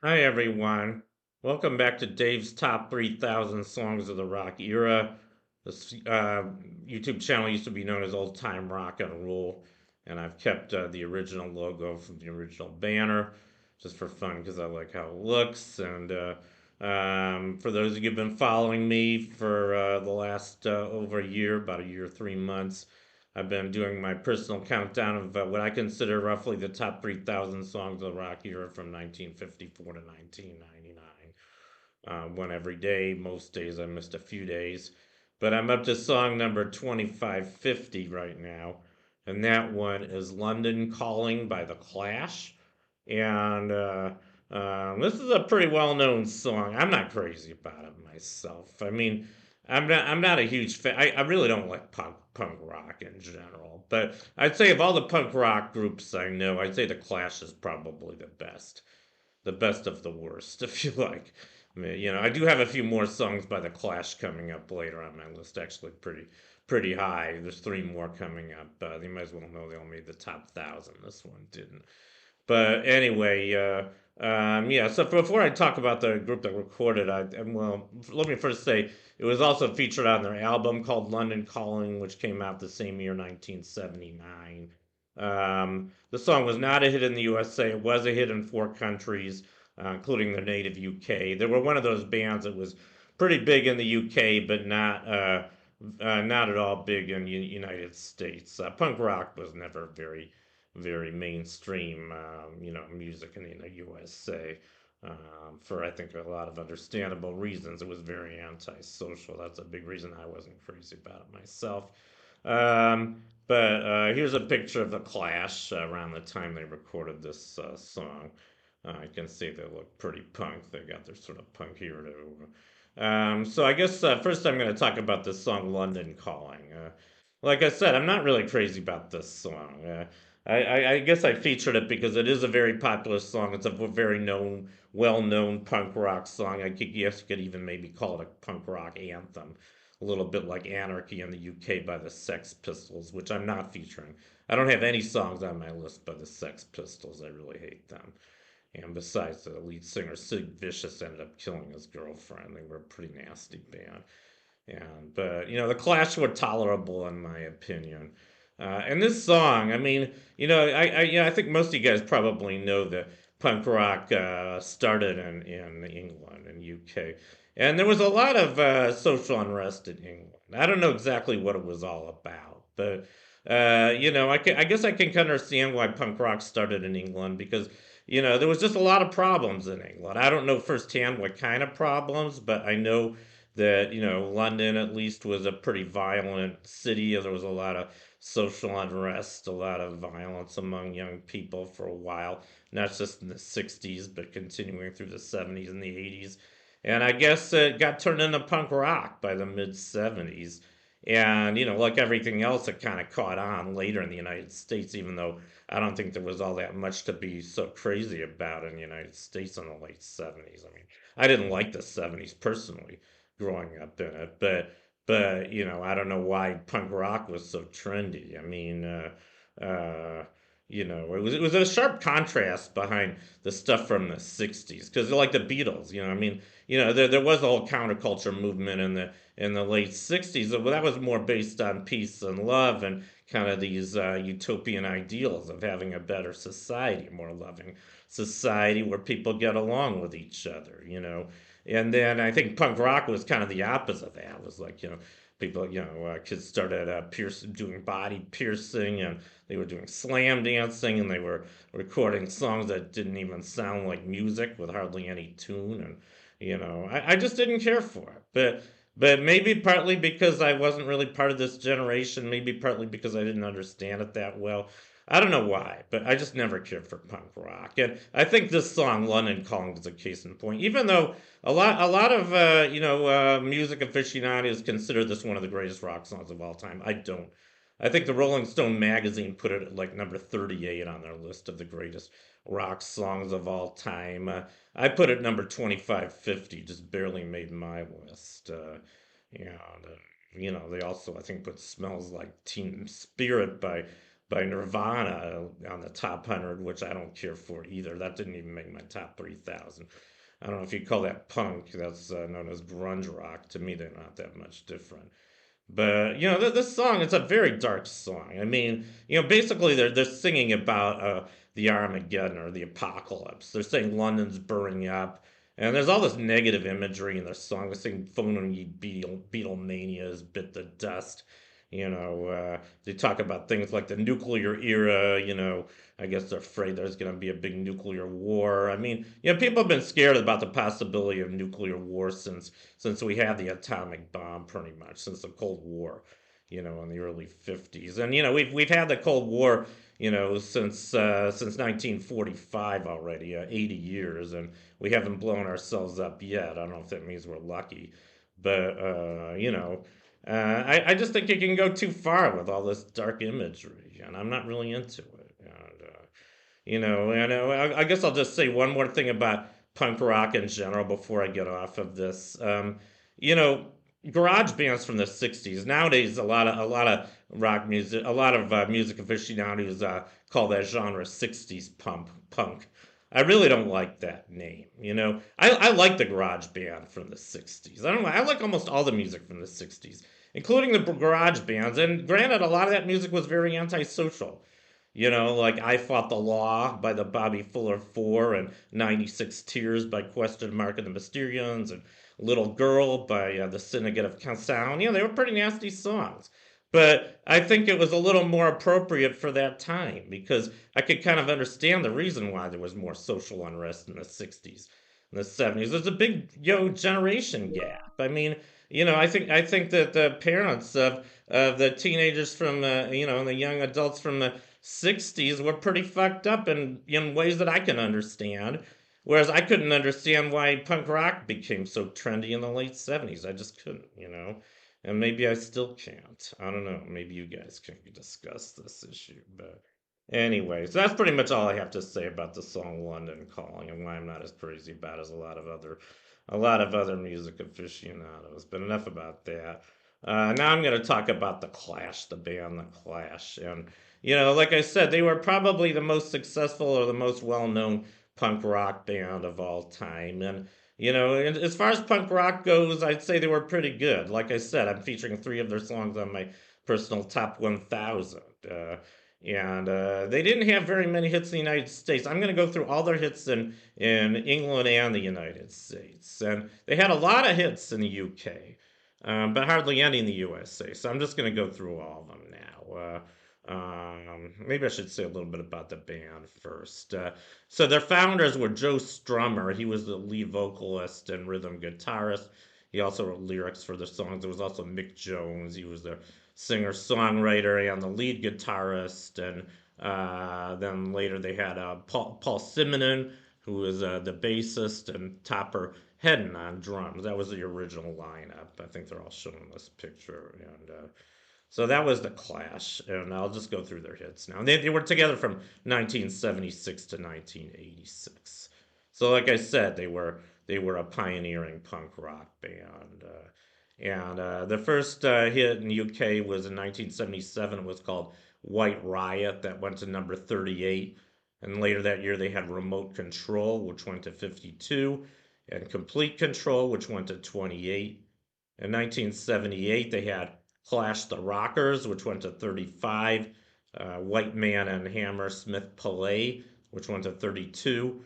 Hi everyone. Welcome back to Dave's Top 3,000 Songs of the Rock Era. This YouTube channel used to be known as Old Time Rock and Roll, and I've kept the original logo from the original banner just for fun because I like how it looks. And for those of you who've been following me for the last over a year, about a year, 3 months, I've been doing my personal countdown of what I consider roughly the top 3,000 songs of the rock era from 1954 to 1999. One every day. Most days I missed a few days. But I'm up to song number 2550 right now. And that one is London Calling by The Clash. And this is a pretty well known song. I'm not crazy about it myself. I mean, I'm not a huge fan. I really don't like punk rock in general. But I'd say of all the punk rock groups I know, I'd say The Clash is probably the best of the worst, if you like. I mean, I do have a few more songs by The Clash coming up later on my list. Actually, pretty high. There's three more coming up. You might as well know they all made the top 1,000. This one didn't. But anyway, yeah. So before I talk about the group that recorded, well, let me first say it was also featured on their album called London Calling, which came out the same year, 1979. The song was not a hit in the USA. It was a hit in four countries, including the native UK. They were one of those bands that was pretty big in the UK, but not at all big in United States. Punk rock was never very mainstream, music in the USA. For I think a lot of understandable reasons, it was very antisocial. That's a big reason I wasn't crazy about it myself. But here's a picture of the Clash around the time they recorded this song. You can see they look pretty punk. They got their sort of punk hairdo. So I guess first I'm going to talk about this song "London Calling." Like I said, I'm not really crazy about this song. I guess I featured it because it is a very popular song. It's a very well-known punk rock song. Guess you could even maybe call it a punk rock anthem, a little bit like "Anarchy" in the UK by the Sex Pistols, which I'm not featuring. I don't have any songs on my list by the Sex Pistols. I really hate them. And besides, the lead singer Sid Vicious ended up killing his girlfriend. They were a pretty nasty band. But the Clash were tolerable in my opinion. And this song, I mean, I think most of you guys probably know that punk rock started in England and UK, and there was a lot of social unrest in England. I don't know exactly what it was all about, but I guess I can understand why punk rock started in England because there was just a lot of problems in England. I don't know firsthand what kind of problems, but I know that London at least was a pretty violent city. There was a lot of social unrest, a lot of violence among young people for a while, not just in the 60s, but continuing through the 70s and the 80s. And I guess it got turned into punk rock by the mid 70s. And, like everything else, it kind of caught on later in the United States, even though I don't think there was all that much to be so crazy about in the United States in the late 70s. I mean, I didn't like the 70s personally growing up in it, but I don't know why punk rock was so trendy. I mean, uh, it was a sharp contrast behind the stuff from the '60s because like the Beatles. I mean, there was a whole counterculture movement in the late '60s. But that was more based on peace and love and kind of these utopian ideals of having a better society, more loving society where people get along with each other. And then I think punk rock was kind of the opposite of that. It was like, people, kids started doing body piercing and they were doing slam dancing and they were recording songs that didn't even sound like music with hardly any tune. And, I just didn't care for it. But maybe partly because I wasn't really part of this generation, maybe partly because I didn't understand it that well. I don't know why, but I just never cared for punk rock. And I think this song, London Calling, is a case in point. Even though a lot of music aficionados consider this one of the greatest rock songs of all time. I don't. I think the Rolling Stone magazine put it at like number 38 on their list of the greatest rock songs of all time. I put it number 2550, just barely made my list. And, they also I think put "Smells Like Teen Spirit" by by Nirvana on the top 100, which I don't care for either. That didn't even make my top 3,000. I don't know if you call that punk. That's known as grunge rock. To me, they're not that much different. But you know, this song, it's a very dark song. I mean, you know, basically they're singing about the Armageddon or the apocalypse. They're saying London's burning up, and there's all this negative imagery in their song. They're saying phony Beatlemania has bit the dust. You know, they talk about things like the nuclear era. You know, I guess they're afraid there's going to be a big nuclear war. I mean, you know, people have been scared about the possibility of nuclear war since we had the atomic bomb, pretty much since the Cold War, you know, in the early 50s. And you know, we've had the Cold War, you know, since 1945 already, 80 years, and we haven't blown ourselves up yet. I don't know if that means we're lucky, but you know, I just think you can go too far with all this dark imagery, and I'm not really into it. You know, and I guess I'll just say one more thing about punk rock in general before I get off of this. You know, garage bands from the '60s. Nowadays, a lot of rock music, a lot of music aficionados call that genre '60s punk. I really don't like that name. You know, I like the garage band from the '60s. I like almost all the music from the '60s, including the garage bands. And granted, a lot of that music was very antisocial. You know, like I Fought the Law by the Bobby Fuller Four and 96 Tears by Question Mark and the Mysterians and Little Girl by the Syndicate of Sound. You know, they were pretty nasty songs. But I think it was a little more appropriate for that time because I could kind of understand the reason why there was more social unrest in the 60s and the 70s. There's a big, you know, generation gap. I mean, you know, I think that the parents of the teenagers from you know, and the young adults from the '60s were pretty fucked up in ways that I can understand. Whereas I couldn't understand why punk rock became so trendy in the late '70s. I just couldn't, you know. And maybe I still can't. I don't know. Maybe you guys can discuss this issue. But anyway, so that's pretty much all I have to say about the song London Calling and why I'm not as crazy about as a lot of other music aficionados. But enough about that. Now I'm going to talk about the Clash, the band The Clash, and you know, like I said, they were probably the most successful or the most well-known punk rock band of all time. And you know, as far as punk rock goes, I'd say they were pretty good. Like I said, I'm featuring three of their songs on my personal top 1,000. And they didn't have very many hits in the United States. I'm going to go through all their hits in England and the United States. And they had a lot of hits in the UK, but hardly any in the USA. So I'm just going to go through all of them now. Maybe I should say a little bit about the band first. So their founders were Joe Strummer. He was the lead vocalist and rhythm guitarist. He also wrote lyrics for their songs. There was also Mick Jones. He was their singer-songwriter and the lead guitarist. And then later they had Paul Simonon, who was the bassist, and Topper Hedden on drums. That was the original lineup. I think they're all shown in this picture. And so that was the Clash, and I'll just go through their hits now. They were together from 1976 to 1986. So, like I said, they were a pioneering punk rock band. And the first hit in the UK was in 1977. It was called White Riot. That went to number 38. And later that year, they had Remote Control, which went to 52, and Complete Control, which went to 28. In 1978, they had Clash the Rockers, which went to 35. White Man and Hammersmith Palais, which went to 32.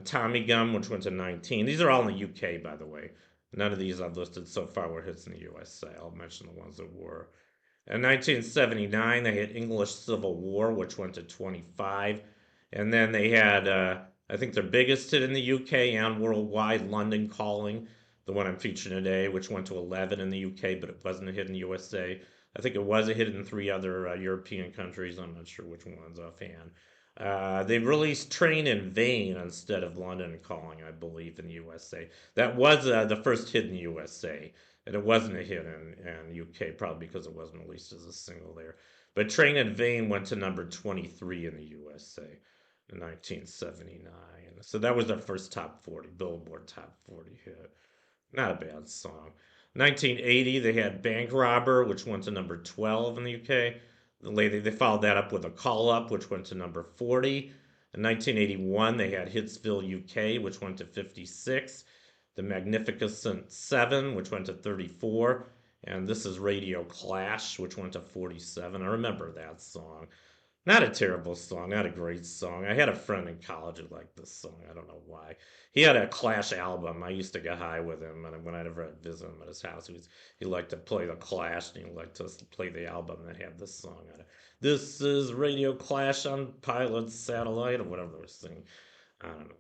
Tommy Gun, which went to 19. These are all in the UK, by the way. None of these I've listed so far were hits in the USA. I'll mention the ones that were. In 1979, they had English Civil War, which went to 25. And then they had, I think, their biggest hit in the UK and worldwide, London Calling, the one I'm featuring today, which went to 11 in the UK, but it wasn't a hit in the USA. I think it was a hit in three other European countries. I'm not sure which ones offhand. They released Train in Vain instead of London Calling, I believe, in the USA. That was the first hit in the USA, and it wasn't a hit in UK, probably because it wasn't released as a single there. But Train in Vain went to number 23 in the USA in 1979. So that was their first top 40, Billboard top 40 hit. Not a bad song. 1980, they had Bank Robber, which went to number 12 in the UK. They followed that up with a Call Up, which went to number 40. In 1981, they had Hitsville, UK, which went to 56. The Magnificent Seven, which went to 34. And This Is Radio Clash, which went to 47. I remember that song. Not a terrible song, not a great song. I had a friend in college who liked this song. I don't know why. He had a Clash album. I used to get high with him, and when I'd ever visit him at his house, he liked to play the Clash, and he liked to play the album that had this song on it. This is Radio Clash on Pilot Satellite, or whatever they were singing. I don't know.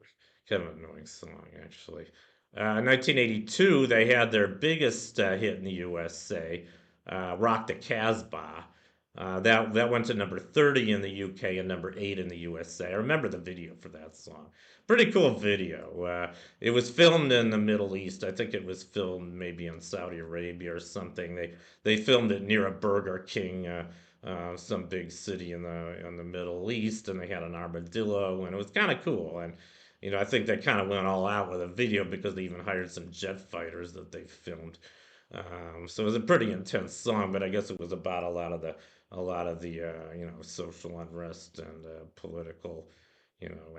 Kind of an annoying song, actually. 1982, they had their biggest hit in the USA, Rock the Casbah. That went to number 30 in the UK and number 8 in the USA. I remember the video for that song. Pretty cool video. It was filmed in the Middle East. I think it was filmed maybe in Saudi Arabia or something. They filmed it near a Burger King, some big city in the Middle East, and they had an armadillo, and it was kind of cool. And I think they kind of went all out with a video because they even hired some jet fighters that they filmed. So it was a pretty intense song, but I guess it was about a lot of the social unrest and political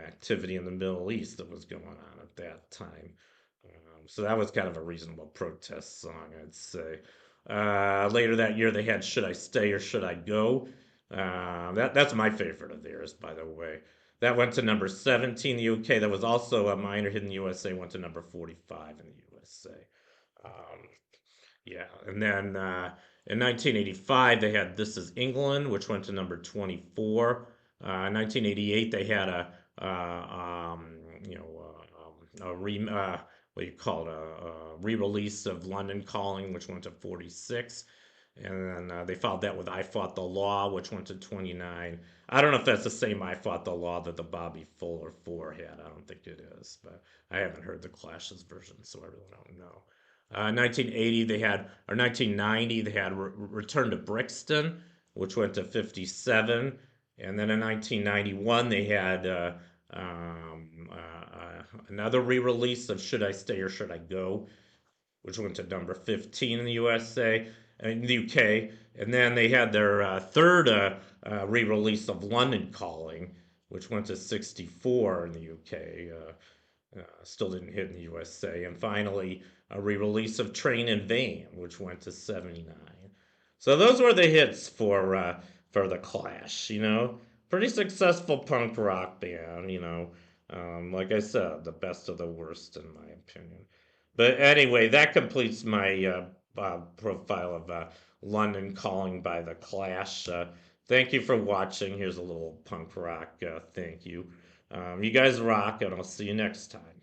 activity in the Middle East that was going on at that time. So that was kind of a reasonable protest song, I'd say. Later that year, they had "Should I Stay or Should I Go?" That's my favorite of theirs, by the way. That went to number 17 in the UK. That was also a minor hit in the USA. Went to number 45 in the USA. Yeah, and then in 1985 they had "This Is England," which went to number 24. In 1988 they had what do you call it, a re-release of "London Calling," which went to 46. And then they followed that with "I Fought the Law," which went to 29. I don't know if that's the same "I Fought the Law" that the Bobby Fuller 4 had. I don't think it is, but I haven't heard the Clash's version, so I really don't know. 1980 they had, or 1990 they had "Return to Brixton," which went to 57, and then in 1991 they had another re-release of "Should I Stay or Should I Go," which went to number 15 in the USA, in the UK, and then they had their third re-release of "London Calling," which went to 64 in the UK. Still didn't hit in the USA. And finally, a re-release of "Train in Vain," which went to 79. So those were the hits for the Clash. Pretty successful punk rock band. Like I said, the best of the worst in my opinion. But anyway, that completes my profile of "London Calling" by the Clash. Thank you for watching. Here's a little punk rock thank you. You guys rock, and I'll see you next time.